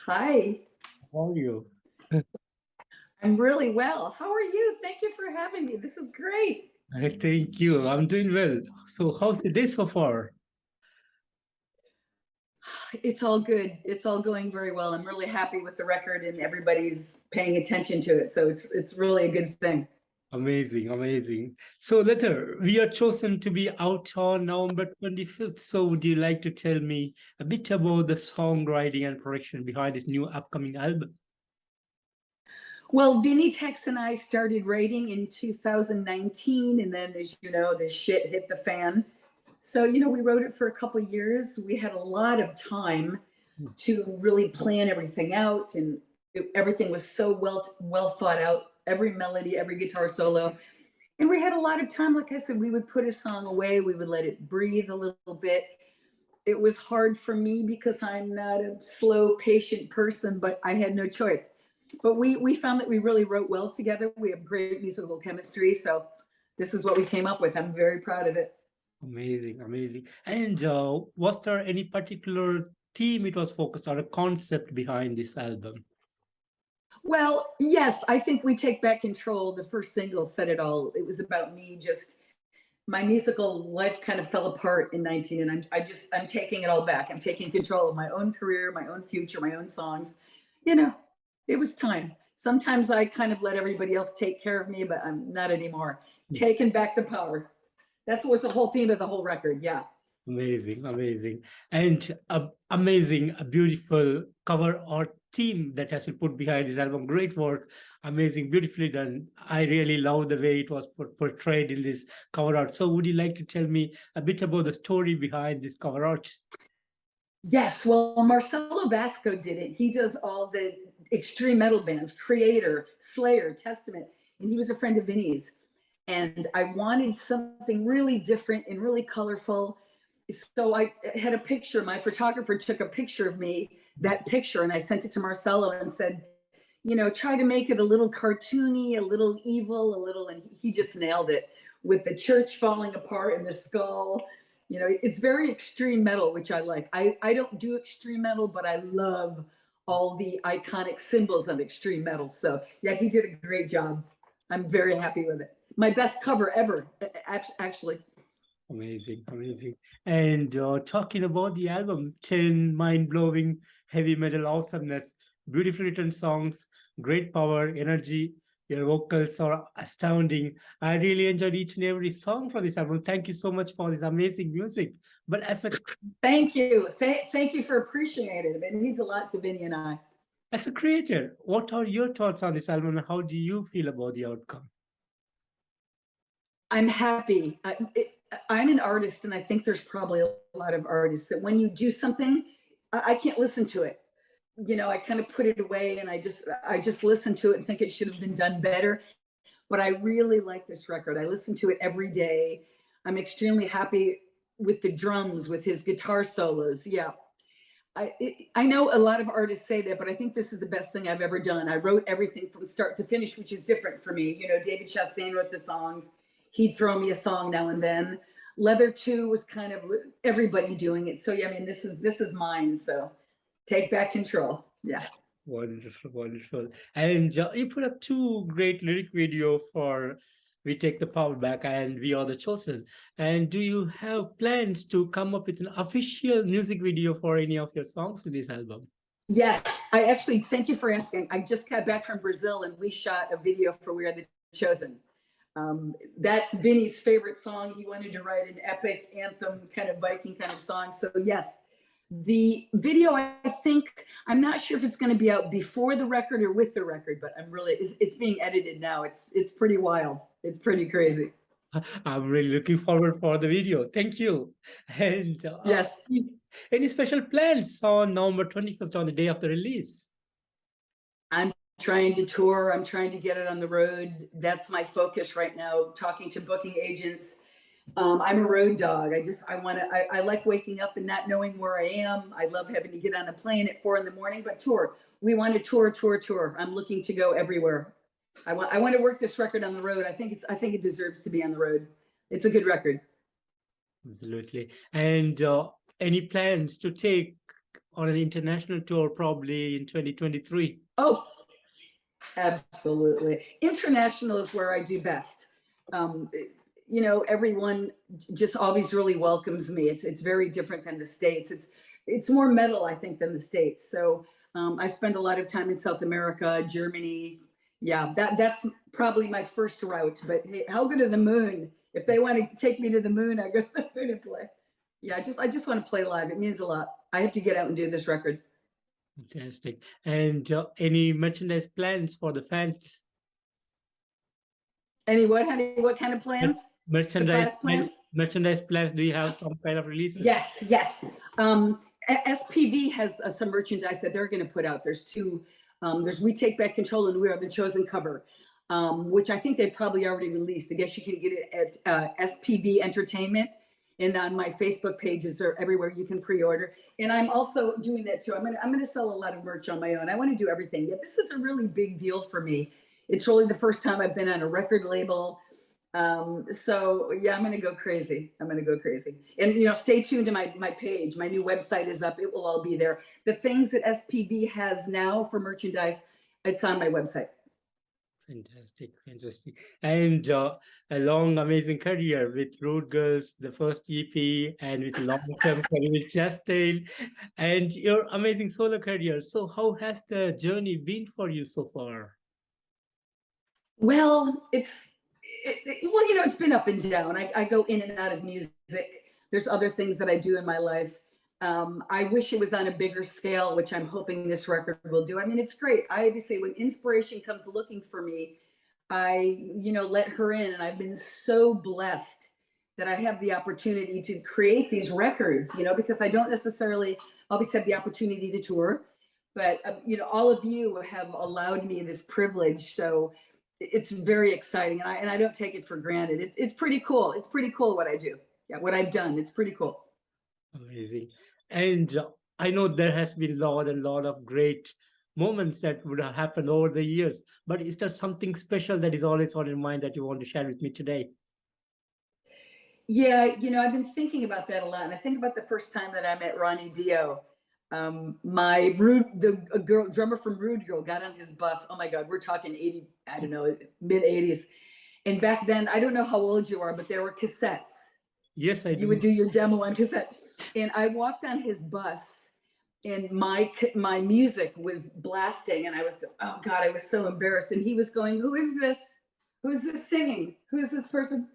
Hi, How are you? I'm really well. How are you? Thank you for having me. This is great. Thank you. I'm doing well. So, how's the day so far? It's all good. It's all going very well. I'm really happy with the record and everybody's paying attention to it. So it's really a good thing. Amazing, amazing. So, later, we are chosen to be out on November 25th. So, would you like to tell me a bit about the songwriting and production behind this new upcoming album? Well, Vinny Tex and I started writing in 2019, and then, as you know, the shit hit the fan. So, we wrote it for a couple of years. We had a lot of time to really plan everything out, and everything was so well thought out. Every melody, every guitar solo, and we had a lot of time. Like I said, we would put a song away, we would let it breathe a little bit. It was hard for me because I'm not a slow, patient person, but I had no choice. But we found that we really wrote well together. We have great musical chemistry, so this is what we came up with. I'm very proud of it. Amazing, amazing. And was there any particular theme it was focused on, a concept behind this album? Well, yes, I think We Take Back Control, the first single, said it all. It was about me just, my musical life kind of fell apart in 19, and I'm taking it all back. I'm taking control of my own career, my own future, my own songs. You know, it was time. Sometimes I kind of let everybody else take care of me, but I'm not anymore. Taking back the power. That was the whole theme of the whole record. Yeah. Amazing, amazing. And amazing, a beautiful cover art team that has been put behind this album. Great work, amazing, beautifully done. I really love the way it was portrayed in this cover art. So would you like to tell me a bit about the story behind this cover art? Yes, well, Marcelo Vasco did it. He does all the extreme metal bands, Creator, Slayer, Testament, and he was a friend of Vinny's. And I wanted something really different and really colorful. So I had a picture. My photographer took a picture of me, that picture, and I sent it to Marcelo and said, try to make it a little cartoony, a little evil, a little, and he just nailed it with the church falling apart and the skull. It's very extreme metal, which I like. I don't do extreme metal, but I love all the iconic symbols of extreme metal. So yeah, he did a great job. I'm very happy with it. My best cover ever, actually. Amazing, amazing. And talking about the album, 10 mind-blowing heavy metal awesomeness, beautifully written songs, great power, energy. Your vocals are astounding. I really enjoyed each and every song from this album. Thank you so much for this amazing music. But thank you. Thank you for appreciating it. It means a lot to Vinny and I. As a creator, what are your thoughts on this album and how do you feel about the outcome? I'm happy. I'm an artist, and I think there's probably a lot of artists that when you do something, I can't listen to it. I kind of put it away, and I just listen to it and think it should have been done better. But I really like this record. I listen to it every day. I'm extremely happy with the drums, with his guitar solos. Yeah. I know a lot of artists say that, but I think this is the best thing I've ever done. I wrote everything from start to finish, which is different for me. David Chastain wrote the songs. He'd throw me a song now and then. Leather 2 was kind of everybody doing it. So yeah, I mean, this is mine. So take back control. Yeah. Wonderful, wonderful. And you put up two great lyric video for We Take the Power Back and We Are the Chosen. And do you have plans to come up with an official music video for any of your songs in this album? Yes, I actually, thank you for asking. I just got back from Brazil and we shot a video for We Are the Chosen. That's Vinny's favorite song. He wanted to write an epic anthem, kind of Viking kind of song. So yes, the video, I think, I'm not sure if it's going to be out before the record or with the record, but it's being edited now. It's pretty wild. It's pretty crazy. I'm really looking forward for the video. Thank you. And yes, any special plans on November 25th on the day of the release? I'm trying to tour. I'm trying to get it on the road. That's my focus right now, talking to booking agents. I'm a road dog. I like waking up and not knowing where I am. I love having to get on a plane at 4 a.m, but tour. We want to tour. I'm looking to go everywhere. I want to work this record on the road. I think it deserves to be on the road. It's a good record. Absolutely. And any plans to take on an international tour probably in 2023. Oh, absolutely. International is where I do best. Um, you know, everyone just always really welcomes me. It's very different than the States. It's more metal, I think, than the States. So I spend a lot of time in South America, Germany. Yeah, that's probably my first route. But hey, I'll go to the moon. If they want to take me to the moon, I go to the moon and play. Yeah, I just want to play live. It means a lot. I have to get out and do this record. Fantastic. And any merchandise plans for the fans? Any what, honey? What kind of plans? Merchandise Surprise plans? merchandise plans. Do you have some kind of releases? Yes, yes. SPV has some merchandise that they're going to put out. There's two. There's We Take Back Control and We Are the Chosen cover, which I think they probably already released. I guess you can get it at SPV Entertainment and on my Facebook pages or everywhere you can pre-order. And I'm also doing that too. I'm gonna sell a lot of merch on my own. I want to do everything. Yeah, this is a really big deal for me. It's really the first time I've been on a record label. So yeah, I'm gonna go crazy. I'm gonna go crazy. And you know, stay tuned to my page. My new website is up. It will all be there. The things that SPV has now for merchandise, it's on my website. Fantastic, fantastic. And a long, amazing career with Road Girls, the first EP, and with long-term career with Chastain, and your amazing solo career. So how has the journey been for you so far? Well, well, you know, it's been up and down. I go in and out of music. There's other things that I do in my life. I wish it was on a bigger scale, which I'm hoping this record will do. I mean, it's great. I always say when inspiration comes looking for me, you know, let her in. And I've been so blessed that I have the opportunity to create these records, you know, because I don't necessarily always have the opportunity to tour. But, you know, all of you have allowed me this privilege. So it's very exciting. And I don't take it for granted. It's pretty cool. It's pretty cool what I do. Yeah, what I've done. It's pretty cool. Amazing. And I know there has been a lot of great moments that would have happened over the years. But is there something special that is always on your mind that you want to share with me today? Yeah, you know, I've been thinking about that a lot. And I think about the first time that I met Ronnie Dio. The girl drummer from Rude Girl got on his bus. Oh my God, we're talking 80, I don't know, mid 80s. And back then, I don't know how old you are, but there were cassettes. Yes, I do. You would do your demo on cassette. And I walked on his bus and my music was blasting. And I was, oh God, I was so embarrassed. And he was going, who is this? Who's this singing? Who is this person?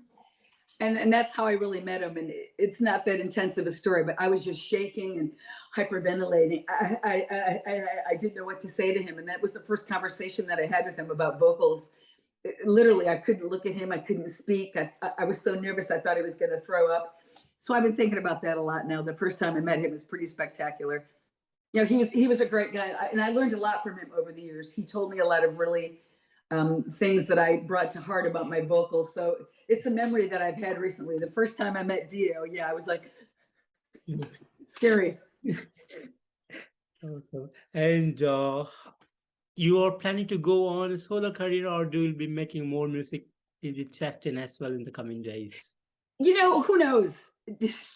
And that's how I really met him. And it's not that intense of a story, but I was just shaking and hyperventilating. I didn't know what to say to him. And that was the first conversation that I had with him about vocals. Literally, I couldn't look at him. I couldn't speak. I was so nervous. I thought I was going to throw up. So I've been thinking about that a lot now. The first time I met him was pretty spectacular. You know, he was a great guy. And I learned a lot from him over the years. He told me a lot of really things that I brought to heart about my vocals. So it's a memory that I've had recently. The first time I met Dio, yeah, I was like, scary. Awesome. And you are planning to go on a solo career, or do you be making more music with Chastain as well in the coming days? You know, who knows?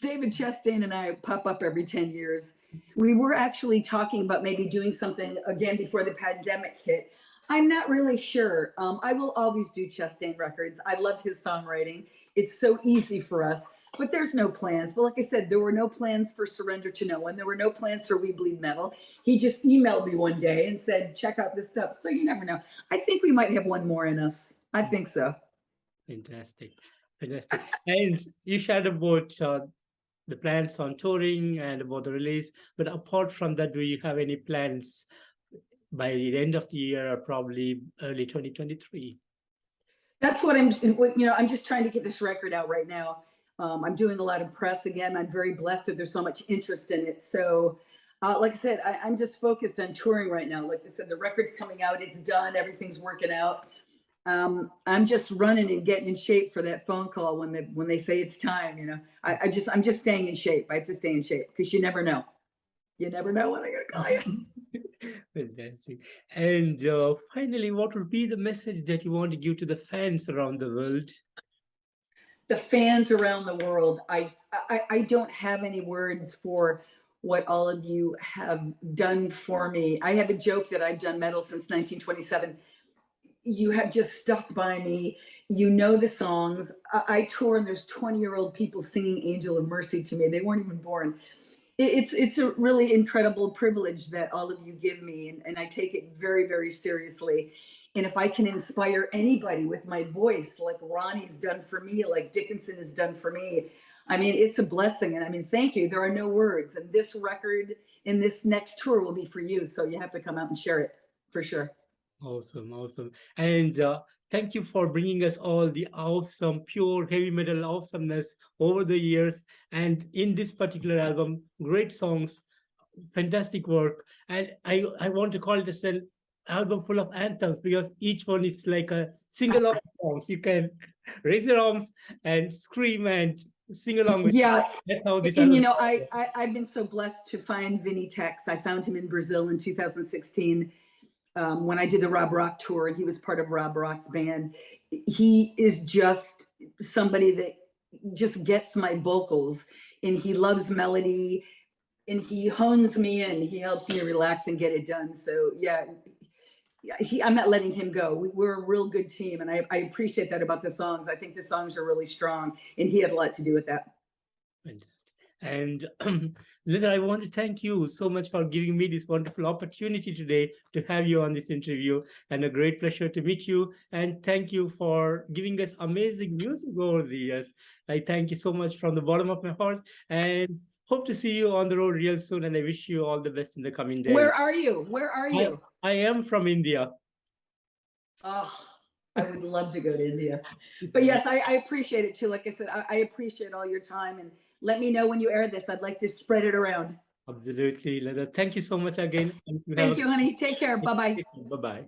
David Chastain and I pop up every 10 years. We were actually talking about maybe doing something again before the pandemic hit. I'm not really sure. I will always do Chastain records. I love his songwriting. It's so easy for us, but there's no plans. But like I said, there were no plans for Surrender to No One. There were no plans for We Bleed Metal. He just emailed me one day and said, check out this stuff. So you never know. I think we might have one more in us. I think so. Fantastic. Fantastic. And you shared about the plans on touring and about the release. But apart from that, do you have any plans by the end of the year or probably early 2023? That's what I'm just trying to get this record out right now. I'm doing a lot of press again. I'm very blessed that there's so much interest in it. So like I said, I'm just focused on touring right now. Like I said, the record's coming out, it's done, everything's working out. I'm just running and getting in shape for that phone call when they say it's time, you know. I'm just staying in shape. I have to stay in shape because you never know. You never know when they're gonna call you. Fantastic. And finally, what would be the message that you want to give to the fans around the world? The fans around the world, I don't have any words for what all of you have done for me. I have a joke that I've done metal since 1927. You have just stuck by me. You know the songs. I tour and there's 20-year-old people singing Angel of Mercy to me. They weren't even born. It's a really incredible privilege that all of you give me, and I take it very, very seriously. And if I can inspire anybody with my voice, like Ronnie's done for me, like Dickinson has done for me, I mean, it's a blessing. And I mean, thank you. There are no words. And this record in this next tour will be for you. So you have to come out and share it for sure. Awesome, awesome. And thank you for bringing us all the awesome, pure heavy metal awesomeness over the years. And in this particular album, great songs, fantastic work. And I want to call this an album full of anthems because each one is like a single of songs. You can raise your arms and scream and sing along with. Yeah. That's how this And album. you know, I've been so blessed to find Vinny Tex. I found him in Brazil in 2016 when I did the Rob Rock tour, and he was part of Rob Rock's band. He is just somebody that just gets my vocals, and he loves melody, and he hones me in. He helps me relax and get it done. So yeah, I'm not letting him go. We're a real good team, and I appreciate that about the songs. I think the songs are really strong, and he had a lot to do with that. Fantastic. And Linda, I want to thank you so much for giving me this wonderful opportunity today to have you on this interview, and a great pleasure to meet you. And thank you for giving us amazing music over the years. I thank you so much from the bottom of my heart, and hope to see you on the road real soon. And I wish you all the best in the coming days. Where are you? Where are you? I am from India. Oh, I would love to go to India. But yes, I appreciate it too. Like I said, I appreciate all your time, and let me know when you air this. I'd like to spread it around. Absolutely, Linda. Thank you so much again. Thank you, honey. Take care. Bye-bye. Bye-bye.